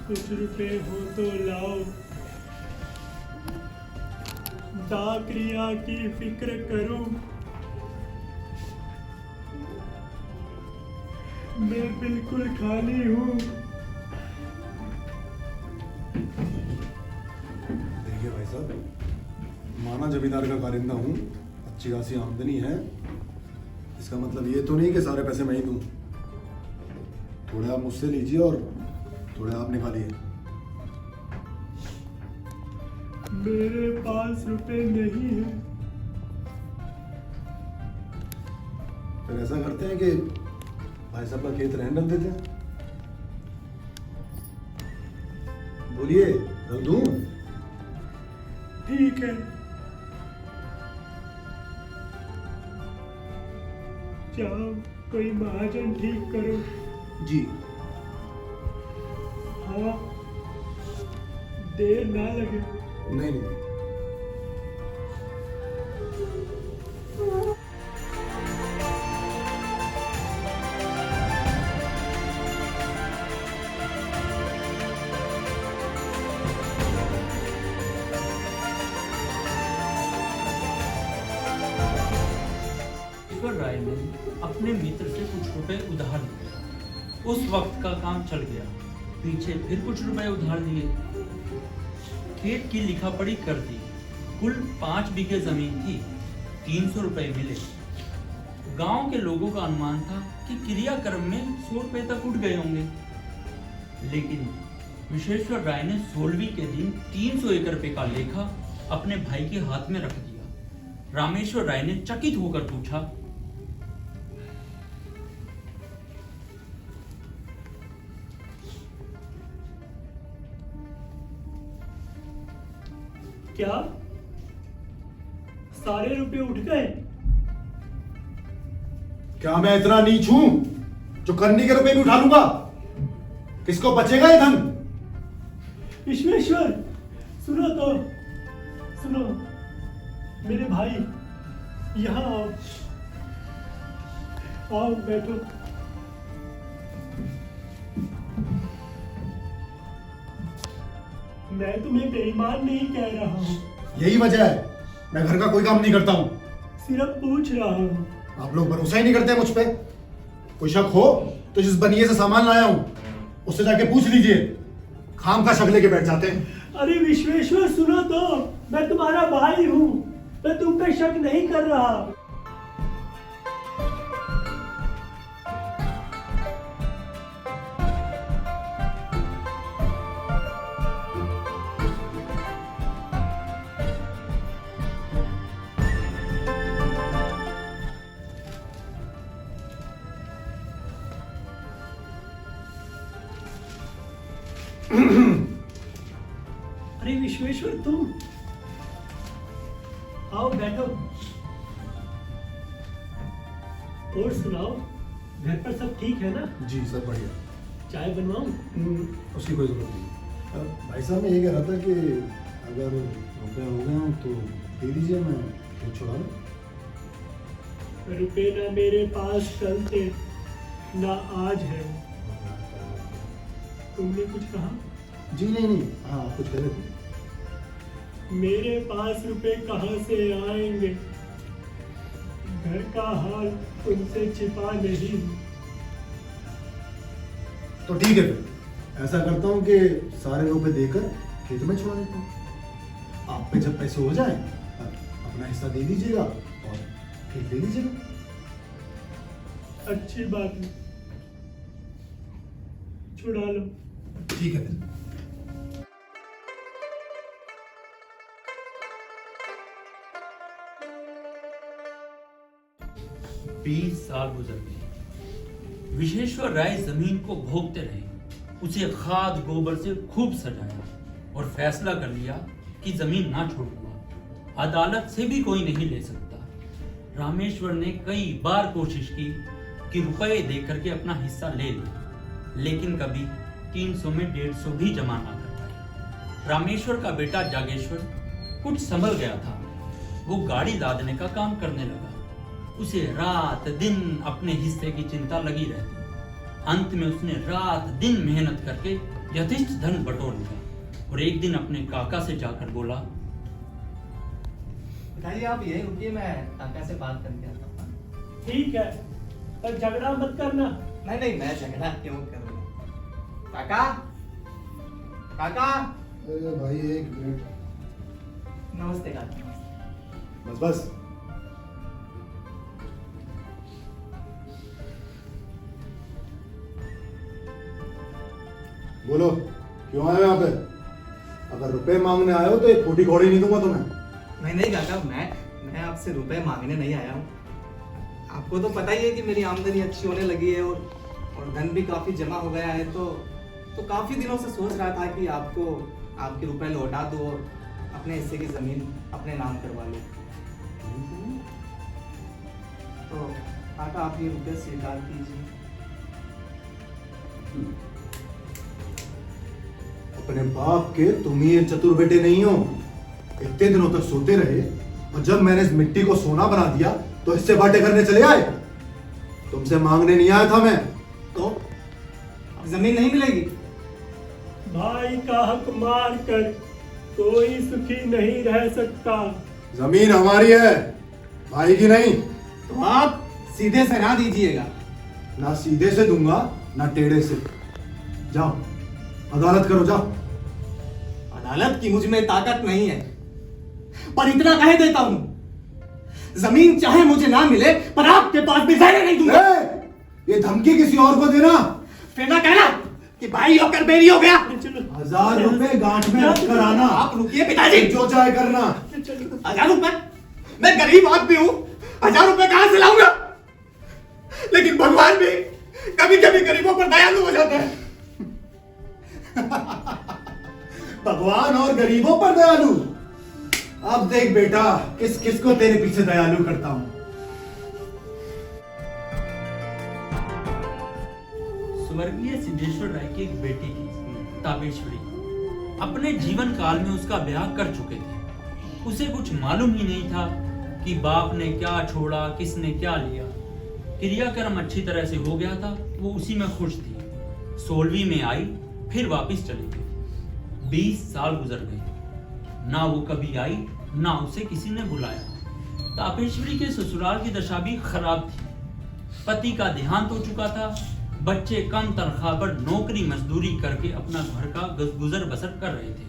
कुछ रुपए हो तो लाओ। दाकरिया की फिक्र करूं, मैं बिल्कुल खाली हूँ। देखिए भाई साहब, माना जमींदार का कारिंदा हूँ, अच्छी खासी आमदनी है, इसका मतलब ये तो नहीं कि सारे पैसे मैं ही दूँ। थोड़े आप मुझसे लीजिए और थोड़े आप निकालिए। मेरे पास रुपए नहीं है। फिर ऐसा करते हैं कि भाई साहब का खेत रहने रख देते हैं। बोलिए, रख दूं? ठीक है, जाओ कोई महाजन ठीक करो। जी। हाँ, देर ना लगे। नहीं नहीं। ईश्वर राय ने अपने मित्र से कुछ रुपए उधार लिए। उस वक्त का काम चल गया। पीछे फिर कुछ रुपए उधार दिए। खेत की लिखापढ़ी कर दी। कुल 5 बीघे जमीन थी। 300 रुपए मिले। गांव के लोगों का अनुमान था कि क्रियाक्रम में 100 रुपए तक उठ गए होंगे, लेकिन विश्वेश्वर राय ने 16वीं के दिन 301 रुपए का लेखा अपने भाई के हाथ में रख दिया। रामेश्वर राय ने चकित होकर पूछा, क्या सारे रुपए उठ गए? क्या मैं इतना नीच हूं जो करनी के रुपए भी उठा लूंगा? किसको बचेगा ये धन? विश्वेश्वर, सुनो तो, सुनो मेरे भाई, यहाँ आओ। आओ बैठो। मैं तुम्हें बेईमान नहीं कह रहा हूँ, यही वजह है मैं घर का कोई काम नहीं करता हूं। सिर्फ पूछ रहा हूँ। आप लोग भरोसा ही नहीं करते मुझ पे। कोई शक हो तो जिस बनिए से सामान लाया हूं उससे जाके पूछ लीजिए। खाम का शक लेके बैठ जाते हैं। अरे विश्वेश्वर, सुनो तो, मैं तुम्हारा भाई हूँ, मैं तुम पे शक नहीं कर रहा। अरे विश्वेश्वर, तुम आओ बैठो। और सुनाओ, घर पर सब ठीक है ना? जी सब बढ़िया। चाय बनवाऊं? उसकी कोई जरूरत नहीं। भाई साहब मैं ये कह रहा था कि अगर रुपये हो गए हों तो दे दीजिए, मैं फिर छुड़ा लूँ। रुपए ना मेरे पास कल थे ना आज है। तुमने कुछ कहा? जी नहीं नहीं, हाँ आप कुछ कह रहे थे। मेरे पास रुपए कहाँ से आएंगे? घर का हाल तुमसे छिपा नहीं। तो ठीक है, फिर ऐसा करता हूँ कि सारे रुपए देकर खेत में छुड़ा देता हूँ। आप पे जब पैसे हो जाए अपना हिस्सा दे दीजिएगा और खेत ले लीजिएगा। अच्छी बात है, छुड़ा लो। ठीक है फिर। 20 साल गुजर गए। विश्वेश्वर राय जमीन को भोगते रहे। उसे खाद गोबर से खूब सजाया और फैसला कर लिया कि जमीन ना छोड़ूंगा। अदालत से भी कोई नहीं ले सकता। रामेश्वर ने कई बार कोशिश की कि रुपए दे करके अपना हिस्सा ले ले, लेकिन कभी 300 में 150 भी जमा ना कर पाए। रामेश्वर का बेटा जागेश्वर कुछ संभल गया था। वो गाड़ी लादने का काम करने लगा। उसे रात दिन अपने हिस्से की चिंता लगी रहती। अंत में उसने रात दिन मेहनत करके यथेष्ट धन बटोर लिया और एक दिन अपने काका से जाकर बोला, पिताजी आप यही रुकिए, मैं काका से बात करके आता हूँ। ठीक है, पर झगड़ा मत करना। नहीं नहीं, मैं झगड़ा क्यों करूँगा। काका काका, अरे भाई एक मिनट, नमस्ते काका। नमस्ते। बस बस। बोलो क्यों आए हो यहाँ पे? अगर रुपए मांगने आए हो तो एक खोटी घोड़ी नहीं दूंगा तुम्हें। नहीं नहीं काका, मैं आपसे रुपए मांगने नहीं आया हूँ। आपको तो पता ही है कि मेरी आमदनी अच्छी होने लगी है और धन भी काफी जमा हो गया है, तो काफी दिनों से सोच रहा था कि आपको आपके रुपए लौटा दूं और अपने हिस्से की जमीन अपने नाम करवा लूं। तो काका आप ये रुपए स्वीकार कीजिए। अपने बाप के तुम ही चतुर बेटे नहीं हो। इतने दिनों तक सोते रहे और जब मैंने इस मिट्टी को सोना बना दिया तो इससे बातें करने चले आए। तुमसे मांगने नहीं आया था मैं। तो अब जमीन नहीं मिलेगी? भाई का हक मार कर कोई सुखी नहीं रह सकता। जमीन हमारी है, भाई की नहीं। तो आप सीधे से ना दीजिएगा। ना सीधे से दूंगा ना टेढ़े से। जाओ अदालत करो, जाओ। अदालत की मुझ में ताकत नहीं है, पर इतना कह देता हूं, जमीन चाहे मुझे ना मिले पर आपके पास भी जाने नहीं दूंगा। ये धमकी किसी और को देना, फिर ना कहना कि भाई होकर बेरी हो गया। 1000 रुपए गांठ में रख कर आना। आप रुकिए पिताजी। जो चाहे करना। 1000 रुपए? मैं गरीब आदमी हूं, 1000 रुपए कहां से लाऊंगा? लेकिन भगवान भी कभी कभी गरीबों पर दयालु हो जाता है। भगवान और गरीबों पर दयालु। अब देख बेटा, किस किस को तेरे पीछे दयालु करता हूं। स्वर्गीय सिद्धेश्वर राय की एक बेटी थी तापेश्वरी। अपने जीवन काल में उसका ब्याह कर चुके थे। उसे कुछ मालूम ही नहीं था कि बाप ने क्या छोड़ा, किसने क्या लिया। क्रियाक्रम अच्छी तरह से हो गया था, वो उसी में खुश थी। 16वीं में आई, फिर वापस चली गई। 20 साल गुजर गए, ना वो कभी आई ना उसे किसी ने बुलाया। तापेश्वरी के ससुराल की दशा भी खराब थी। पति का देहांत हो चुका था। बच्चे कम तनख्वाह पर नौकरी मजदूरी करके अपना घर का गुजर बसर कर रहे थे।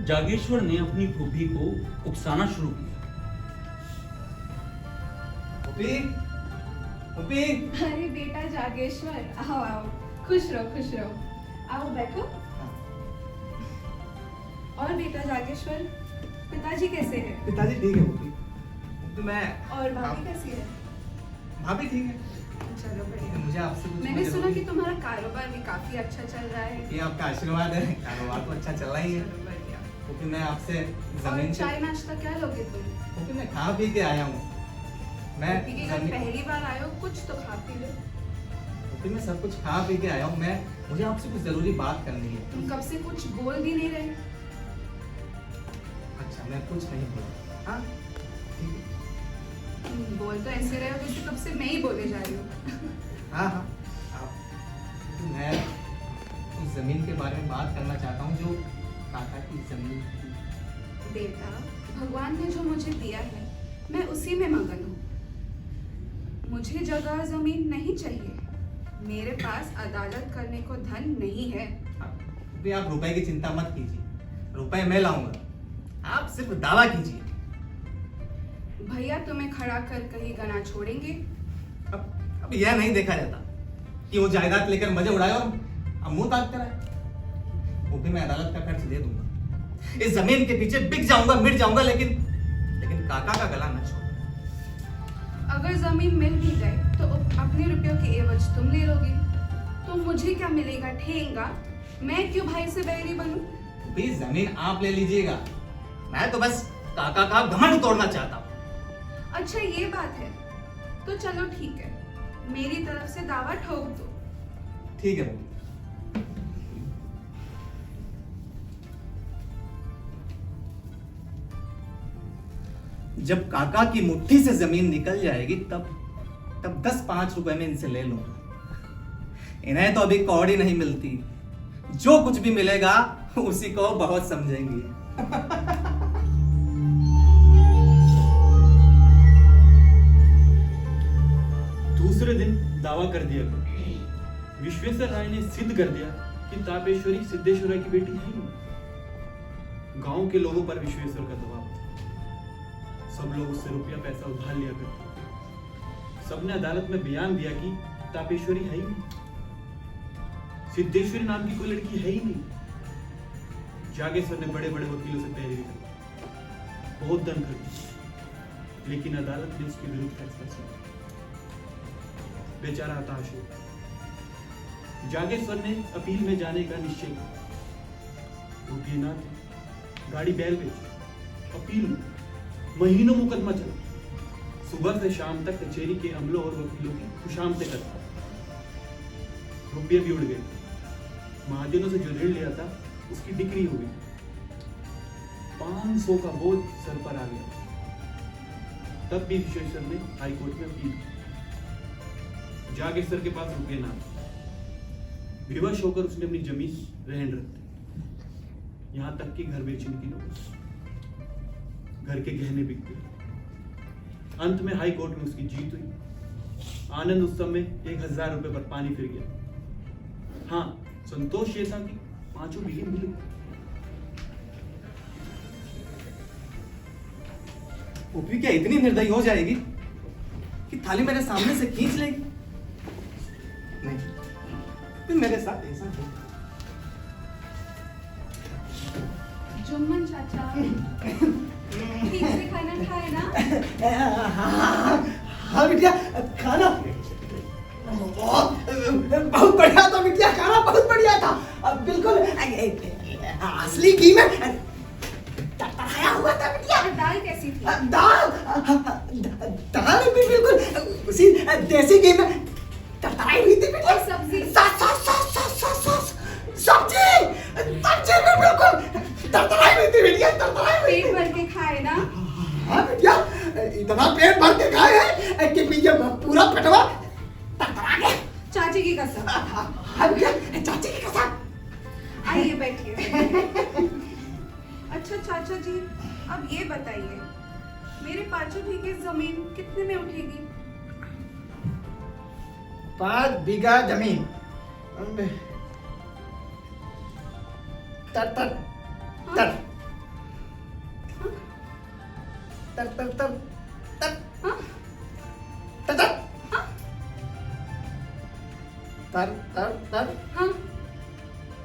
जागेश्वर ने अपनी फूफी को उकसाना शुरू किया। फूफी, फूफी। अरे बेटा जागेश्वर, आओ आओ, खुश रहो खुश रहो, आओ बैठो। और बेटा जागेश्वर, पिताजी कैसे हैं? पिताजी ठीक है फूफी। मैं और भाभी कैसी है? भाभी ठीक है। चलो बढ़िया। मुझे आपसे कुछ मैंने सुना कि तुम्हारा कारोबार भी काफी अच्छा चल रहा है। ये आपका आशीर्वाद है, कारोबार तो अच्छा चल रहा ही है। चलो बढ़िया। क्योंकि मैं आपसे और जमीन से चाय नाश्ता क्या लोगे तुम? क्योंकि मैं खा पी के आया हूँ। मैं पी के घर जमीन पहली बार आए हो, कुछ तो खा पी लो। क्योंकि मैं सब कुछ खा पी के आया हूँ। मुझे आपसे कुछ जरूरी बात करनी है। तुम कब से कुछ बोल भी नहीं रहे। अच्छा, मैं कुछ नहीं बोला। हाँ ठीक है। बोल तो ऐसे रहे हो जैसे कब से मैं ही बोले जा रही हूँ। हाँ हाँ मैं उस जमीन के बारे में बात करना चाहता हूँ जो काका की जमीन थी। बेटा, भगवान ने जो मुझे दिया है मैं उसी में मगन हूँ। मुझे जगह जमीन नहीं चाहिए। मेरे पास अदालत करने को धन नहीं है। अभी आप रुपए की चिंता मत कीजिए, रुपए मैं लाऊंगा। आप सिर्फ दावा कीजिए। भैया तुम्हें खड़ा कर कहीं गना छोड़ेंगे? अब यह नहीं देखा जाता कि वो जायदाद लेकर मजे उड़ाए और अब मुंह ताकते रहे। वो भी मैं अदालत का खर्च दे दूंगा। इस जमीन के पीछे बिक जाऊंगा, मिट जाऊंगा, लेकिन काका का गला न छोड़। अगर जमीन मिल भी जाए तो अपने रुपयों की एवज तुम ले लोगे, तो मुझे क्या मिलेगा? ठेंगा। मैं क्यों भाई से बैरी बनूं? भी जमीन आप ले लीजिएगा, मैं तो बस काका का घमंड तोड़ना चाहता हूँ। अच्छा ये बात है, तो चलो ठीक है, मेरी तरफ से दावा ठोक दो। ठीक है। जब काका की मुट्ठी से जमीन निकल जाएगी तब 10-5 रुपए में इनसे ले लूंगा। इन्हें तो अभी कौड़ी नहीं मिलती, जो कुछ भी मिलेगा उसी को बहुत समझेंगी। दूसरे दिन दावा कर दिया गया। विश्वेश्वर राय ने सिद्ध कर दिया कि तापेश्वरी सिद्धेश्वरा की बेटी है नहीं। गांव के लोगों पर विश्वेश्वर का दबाव था। सब लोग उससे रुपया पैसा उधार लिया करते। सबने अदालत में बयान दिया कि तापेश्वरी है ही नहीं, सिद्धेश्वरी नाम की कोई लड़की है ही नहीं। जागेश्वर ने बड़े बड़े वकीलों से पैरवी की, बहुत धन खर्च, लेकिन अदालत ने उसके विरुद्ध फैसला सुना। बेचारा हताश हो। जागेश्वर ने अपील में जाने का निश्चय किया। रुपये ना थे, गाड़ी बैल बेच, अपील में महीनों मुकदमा चला। सुबह से शाम तक कचहरी के अमलों और वकीलों की खुशामतें करता। रुपये भी उड़ गए। महाजनों से जो ऋण लिया था उसकी बिक्री हो गई। 500 का बोझ सर पर आ गया। तब भी विश्वेश्वर ने हाईकोर्ट में अपील की। जागेश्वर के पास रुपये ना थे। विवश होकर उसने अपनी जमीन रहन रख दी, यहां तक कि घर बेचने की नौबत। घर के गहने बिक गए। अंत में हाई कोर्ट में उसकी जीत हुई। आनंद उस समय 1000 रुपए पर पानी फिर गया। हाँ, संतोष ये था कि 5 मिलियन मिले। पुप्पी क्या इतनी निर्दयी हो जाएगी कि थाली मेरे सामने से खींच लेगी? नहीं, तुम मेरे साथ ऐसा नहीं। जुम्मन चाचा, ठीक से खाना खाए ना? हाँ बिटिया, खाना बहुत बढ़िया था बिटिया, खाना बहुत बढ़िया था। बिल्कुल असली घी में तड़तड़ाया हुआ था बिटिया। और दाल कैसी थी? दाल भी बिल्कुल उसी देसी घी में तड़तड़ाई हुई थी बिटिया। और सब्जी? सब्जी भी बिल्कुल तड़तड़ाई हुई थी बिटिया, तड़तड़ाई हुई। पेट भर के खाए ना? हाँ बिटिया, इतना पेट भर के खाए हैं कि मुझे पूरा पेटवा तड़तड़ा गया। चाची की कसम। हाँ बिटिया, चाची की कसम। आइए बैठिए। अच्छा चाचा जी, अब ये बताइए, मेरे 5 बीघे जमीन कितने में उठेगी? 5 बीघा जमीन तर तर तर तर तर तर तर हाँ? तर तर तर तर हाँ?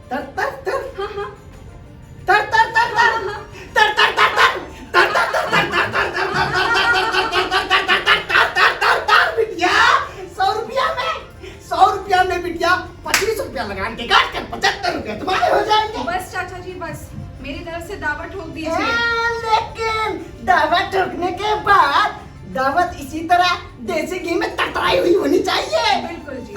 तर तर तर हाँ हाँ तर तर तर तर तर तर तर तर बिटिया 100 रुपया में बिटिया 25 रुपया लगान के काट कर 75 रुपया तुम्हारे हो जाएंगे। बस चाचा जी बस, मेरी तरफ से दावा ठोक दीजिए। लेकिन दावत ठोकने के बाद दावत इसी तरह देसी घी में तड़तड़ाई हुई होनी चाहिए। बिल्कुल जी।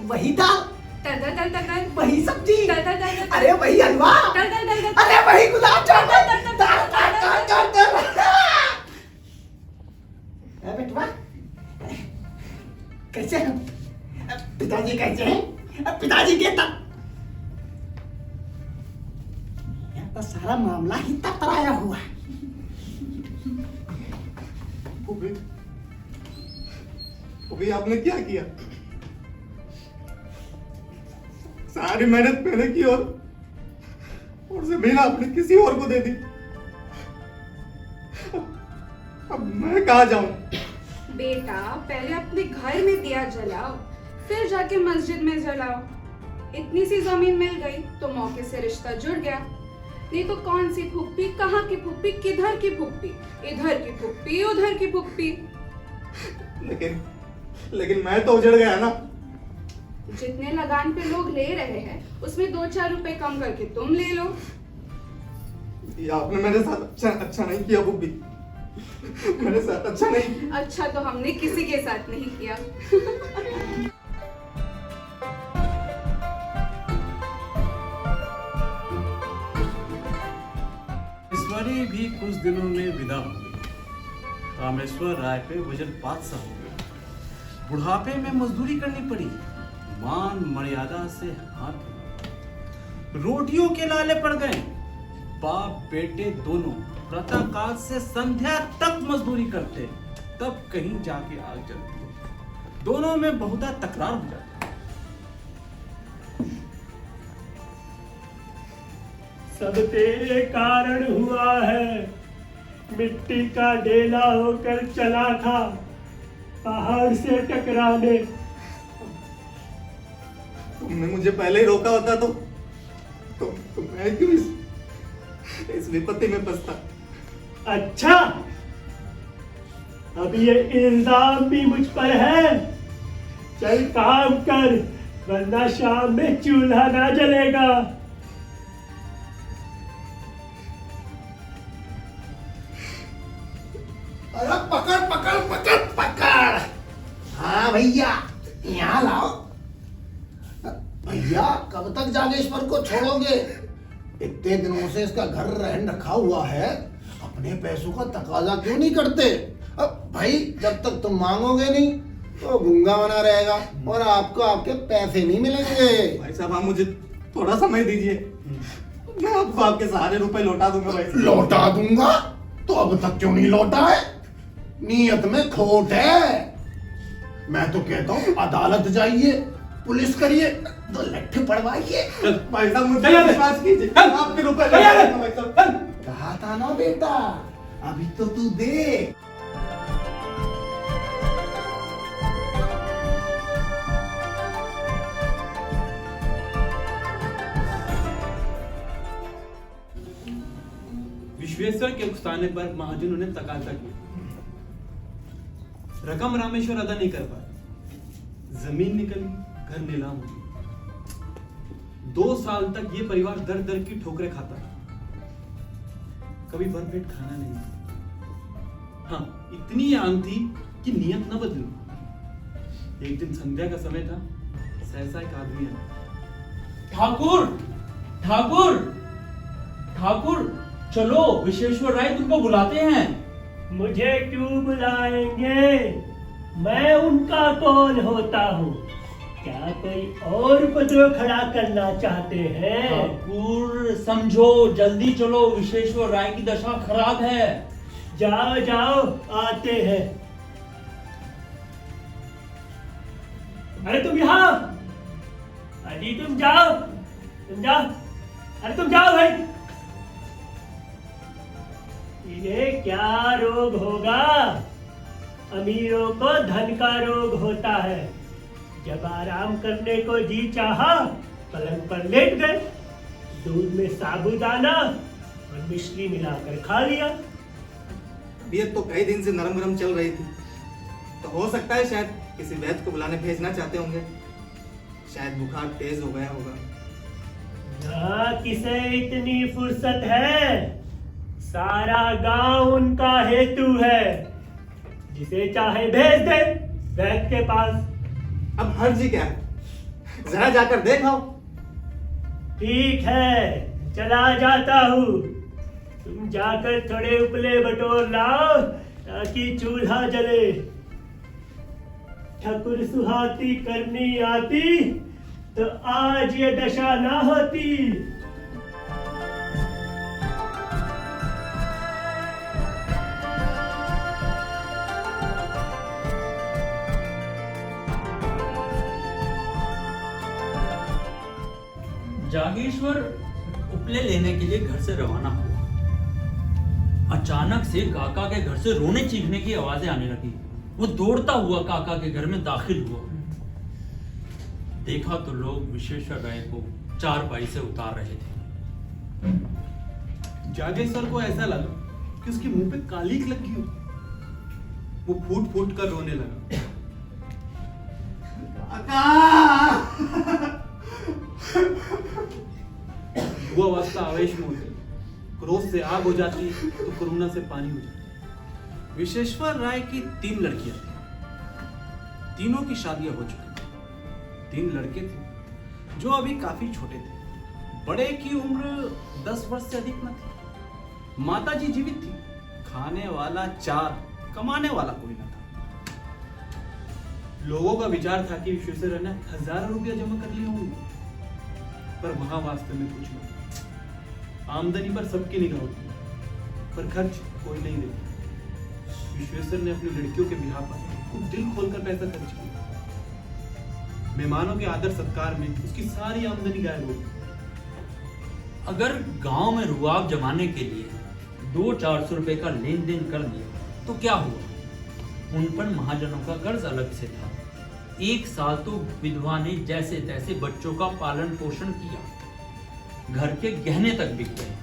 वही दाल, तर तर तर तर तर। वही सब्जी, तर तर तर तर। अरे वही हलवा, तर तर तर तर। अरे वही गुलाब जामुन। तर तर तर तर तर। बेटवा कैसे हैं? पिताजी कैसे हैं? पिताजी के तब तो सारा मामला ही तड़तड़ाया हुआ है। पुप्पी आपने क्या किया? सारी मेहनत मैंने की और जमीन आपने किसी और को दे दी। अब मैं कहाँ जाऊं? बेटा, पहले अपने घर में दिया जलाओ, फिर जाके मस्जिद में जलाओ। इतनी सी जमीन मिल गई तो मौके से रिश्ता जुड़ गया। नहीं तो कौन सी फुप्पी, कहाँ की फुप्पी, किधर की फुप्पी, इधर की फुप्पी, उधर की फुप्पी। लेकिन मैं तो उजड़ गया ना। जितने लगान पे लोग ले रहे हैं उसमें 2-4 रुपए कम करके तुम ले लो। ये आपने मेरे साथ अच्छा नहीं किया पुप्पी। मेरे साथ अच्छा नहीं किया। अच्छा तो हमने किसी के साथ नहीं किया। ईश्वरी भी कुछ दिनों में विदा हो गई। रामेश्वर राय पे वजन 5 सा हो गया। बुढ़ापे में मजदूरी करनी पड़ी। मान मर्यादा से हाथ धोना। रोटियों के लाले पड़ गए। बाप बेटे दोनों प्रातःकाल से संध्या तक मजदूरी करते, तब कहीं जाके आग जलती है। दोनों में बहुता तकरार हो जाती है। सब तेरे कारण हुआ है। मिट्टी का ढेला होकर चला था पहाड़ से टकराने। तुमने मुझे पहले ही रोका होता तो मैं क्यों इस विपत्ति में फंसता। अच्छा, अब ये इल्जाम भी मुझ पर है। चल काम कर, वरना शाम में चूल्हा ना जलेगा। अरे पकड़ पकड़ पकड़ पकड़। हाँ भैया, यहाँ लाओ। भैया, कब तक जागेश्वर को छोड़ोगे? इतने दिनों से इसका घर रहन रखा हुआ है, अपने पैसों का तकाजा क्यों नहीं करते? अब भाई, जब तक तुम मांगोगे नहीं तो गूंगा बना रहेगा और आपको आपके पैसे नहीं मिलेंगे। भाई साहब, आप मुझे थोड़ा समय दीजिए, मैं आपको आपके सारे रुपए लौटा दूंगा। भाई साहब, लौटा दूंगा? तो अब तक क्यों नहीं लौटा है? नीयत में खोट है। मैं तो कहता हूँ अदालत जाइए, पुलिस करिए, तो लट्ठे पड़वाइए। भाई साहब, मुझे विश्वास कीजिए, आपके रुपए लौटा दूंगा। भाई साहब, कहा था ना बेटा, अभी तो तू देख। विश्वेश्वर के उकसाने पर महाजनों ने तकाजा किया। रकम रामेश्वर अदा नहीं कर पाए। जमीन निकली, घर नीलाम हो गई। 2 साल तक ये परिवार दर दर की ठोकरें खाता रहा। कभी भरपेट खाना नहीं। हाँ, इतनी आंध थी कि नियत न बदलू। एक दिन संध्या का समय था, सहसा एक आदमी आया। ठाकुर, ठाकुर, ठाकुर, चलो, विश्वेश्वर राय तुमको बुलाते हैं। मुझे क्यों बुलाएंगे? मैं उनका कौन होता हूँ? क्या कोई और उपद्रव खड़ा करना चाहते हैं? ठाकुर, समझो, जल्दी चलो, विश्वेश्वर राय की दशा खराब है। जाओ जाओ, आते हैं। अरे तुम यहाँ, अजी तुम जाओ, तुम जाओ, अरे तुम जाओ भाई। इन्हें क्या रोग होगा? अमीरों को धन का रोग होता है। जब आराम करने को जी चाहा, पलंग पर लेट गए, दूध में साबूदाना और मिश्री मिलाकर खा लिया। तबीयत तो कई दिन से नरम गरम चल रही थी, तो हो सकता है शायद किसी वैद्य को बुलाने भेजना चाहते होंगे। शायद बुखार तेज हो गया होगा। यहाँ किसे इतनी फुर्सत है? सारा गांव उनका हेतु है। जिसे चाहे भेज दे वैद्य के पास। अब हर्जी क्या है? जरा जाकर देखो। ठीक है, चला जाता हूँ। तुम जाकर थोड़े उपले बटोर लाओ ताकि चूल्हा जले। ठकुर सुहाती करनी आती तो आज ये दशा ना होती। जागेश्वर उपले लेने के लिए घर से रवाना हुआ। अचानक से काका के घर से रोने चीखने की आवाजें आने लगी। वो दौड़ता हुआ काका के घर में दाखिल हुआ। देखा तो लोग विश्वेश्वर राय को चारपाई से उतार रहे थे। जागेश्वर को ऐसा लगा कि उसके मुंह पे कालिक लगी हो। वो फूट फूट कर रोने लगा। वो अवस्था आवेश में होती, क्रोध से आग हो जाती तो करुणा से पानी हो जाती। विश्वेश्वर राय की 3 लड़कियां थी। तीनों की शादियां हो चुकी थी। 3 लड़के थे जो अभी काफी छोटे थे। बड़े की उम्र 10 वर्ष से अधिक न थी। माता जी जीवित थी। खाने वाला 4, कमाने वाला कोई न था। लोगों का विचार था कि विश्वेश्वर ने हजारों रुपया जमा कर लिए होंगे, पर वहां वास्तव में कुछ नहीं। आमदनी पर सबकी निगाह होती है, पर खर्च कोई नहीं देता। विश्वेश्वर ने अपनी लड़कियों के ब्याह पर खूब दिल खोलकर पैसा खर्च किया। मेहमानों के आदर सत्कार में उसकी सारी आमदनी गायब हो गई। अगर गांव में रुआब जमाने के लिए 200-400 रुपए का लेन देन कर दिया तो क्या हुआ? उन पर महाजनों का कर्ज अलग से था। 1 साल तो विधवा ने जैसे तैसे बच्चों का पालन पोषण किया, घर के गहने तक बिक गए।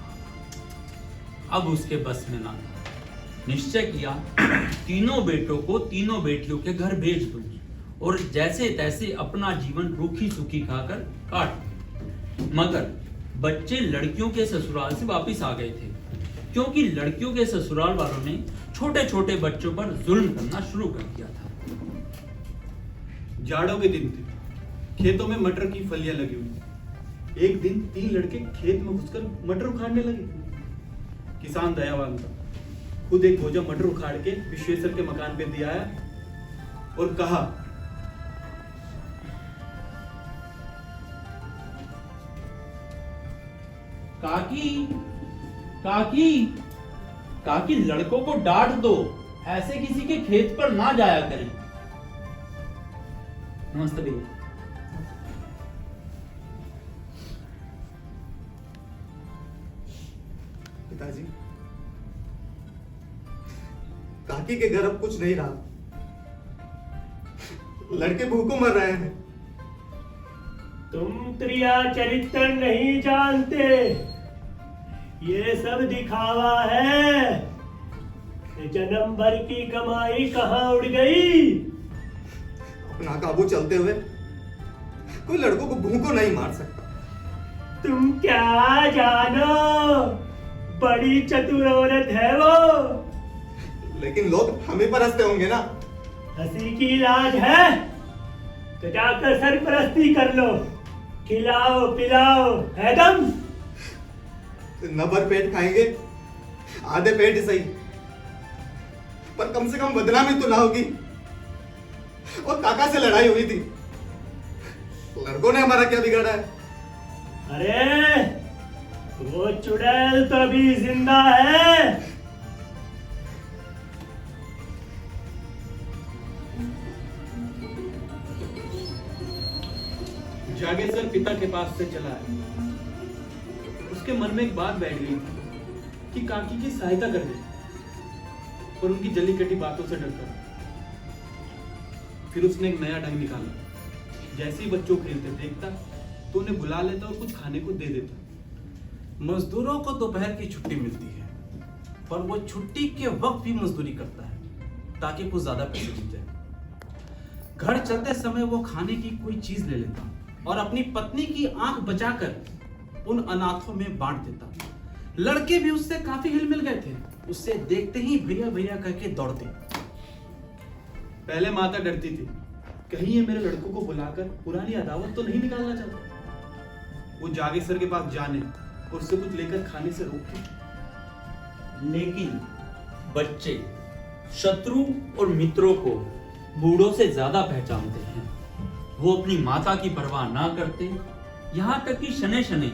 अब उसके बस में ना था। निश्चय किया तीनों बेटों को तीनों बेटियों के घर भेज दूं और जैसे तैसे अपना जीवन रूखी सूखी खाकर काट। मगर बच्चे लड़कियों के ससुराल से वापस आ गए थे, क्योंकि लड़कियों के ससुराल वालों ने छोटे छोटे बच्चों पर जुल्म करना शुरू कर दिया था। जाड़ों के दिन थे, खेतों में मटर की फलियां लगी हुई। एक दिन 3 लड़के खेत में घुसकर मटर उखाड़ने लगे। किसान दयावान था, खुद एक बोझा मटर उखाड़ के विश्वेश्वर के मकान पे दिया और कहा, काकी काकी काकी, लड़कों को डांट दो, ऐसे किसी के खेत पर ना जाया करें। नमस्ते भैया। पिताजी, काकी के घर अब कुछ नहीं रहा। लड़के भूखों मर रहे हैं। तुम त्रिया चरित्र नहीं जानते, ये सब दिखावा है। जन्म भर की कमाई कहाँ उड़ गई? अपना काबू चलते हुए कोई लड़कों को भूखों नहीं मार सकता। तुम क्या जानो, बड़ी चतुर औरत है वो। लेकिन लोग हमें पर हंसते होंगे ना। हंसी की इलाज है तो जाकर सरपरस्ती कर लो, खिलाओ पिलाओ है दम। न भर पेट खाएंगे, आधे पेट ही सही, पर कम से कम बदनामी तो ना होगी। और काका से लड़ाई हुई थी, लड़कों ने हमारा क्या बिगाड़ा है? अरे वो चुड़ैल तो अभी जिंदा है। जागेश्वर पिता के पास से चला आया। उसके मन में एक बात बैठ गई थी कि काकी की सहायता कर दे, और उनकी जली कटी बातों से डरता था। फिर उसने एक नया ढंग निकाला। जैसे ही बच्चों खेलते देखता तो उन्हें बुला लेता और कुछ खाने को दे देता। मजदूरों को दोपहर की छुट्टी मिलती है, पर वो छुट्टी के वक्त भी मजदूरी करता है ताकि कुछ ज्यादा पैसे मिल जाए। घर चलते समय वो खाने की कोई चीज ले लेता और अपनी पत्नी की आंख बचाकर उन अनाथों में बांट देता। लड़के भी उससे काफी हिल मिल गए थे, उससे देखते ही भैया भैया करके दौड़ते। पहले माता डरती थी, कहीं ये मेरे लड़कों को बुलाकर पुरानी अदावत तो नहीं निकालना चाहता। वो जागेश्वर के पास जाने और उससे कुछ लेकर खाने से रोकती। लेकिन बच्चे शत्रु और मित्रों को बूढ़ों से ज्यादा पहचानते हैं। वो अपनी माता की परवाह ना करते, यहाँ तक कि शनै शनै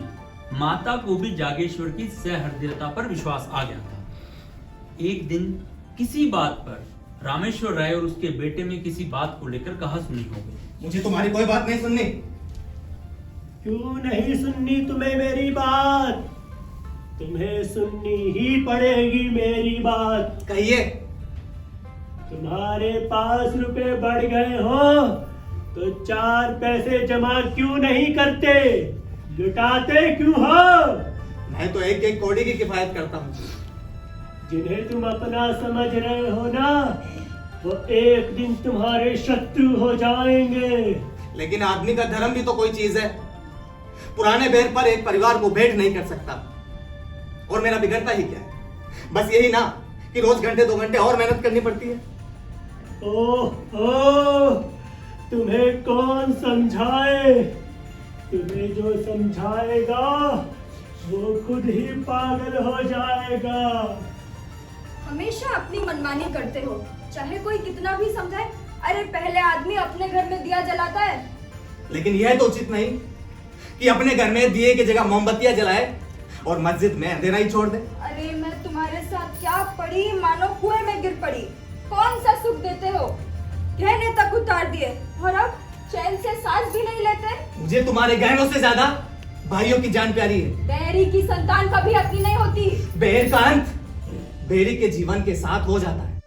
माता को भी जागेश्वर की सहृदयता पर विश्वास आ गया था। एक दिन किसी बात पर रामेश्वर राय और उसके बेटे में किसी बात को लेकर कहासुनी हो गई। मुझे तुम्हारी कोई बात नहीं सुननी। क्यों नहीं सुननी तुम्हें मेरी बात? तुम्हें सुननी ही पड़ेगी मेरी बात। कहिए। तुम्हारे पास रुपए बढ़ गए हो तो 4 पैसे जमा क्यों नहीं करते? लुटाते क्यों हो? मैं तो एक एक कौड़ी की किफायत करता हूँ। जिन्हें तुम अपना समझ रहे हो ना, वो एक दिन तुम्हारे शत्रु हो जाएंगे। लेकिन आदमी का धर्म भी तो कोई चीज है। पुराने बेर पर एक परिवार को भेंट नहीं कर सकता। और मेरा बिगड़ता ही क्या है? बस यही ना कि रोज घंटे 2 घंटे और मेहनत करनी पड़ती है। ओह, तुम्हें कौन समझाए? तुम्हें जो समझाएगा वो खुद ही पागल हो जाएगा। हमेशा अपनी मनमानी करते हो, चाहे कोई कितना भी समझाए। अरे पहले आदमी अपने घर में दिया जलाता है। लेकिन यह तो उचित नहीं कि अपने घर में दिए की जगह मोमबत्तियां जलाए और मस्जिद में अंधेरा ही छोड़ दे। अरे मैं तुम्हारे साथ क्या पड़ी, मानो कुएं में गिर पड़ी। कौन सा सुख देते हो, गहने तक उतार दिए और अब चैन से सांस भी नहीं लेते। मुझे तुम्हारे गहनों से ज्यादा भाइयों की जान प्यारी है। बैरी की संतान कभी अपनी नहीं होती। बेर का अंत बेरी के जीवन के साथ हो जाता है।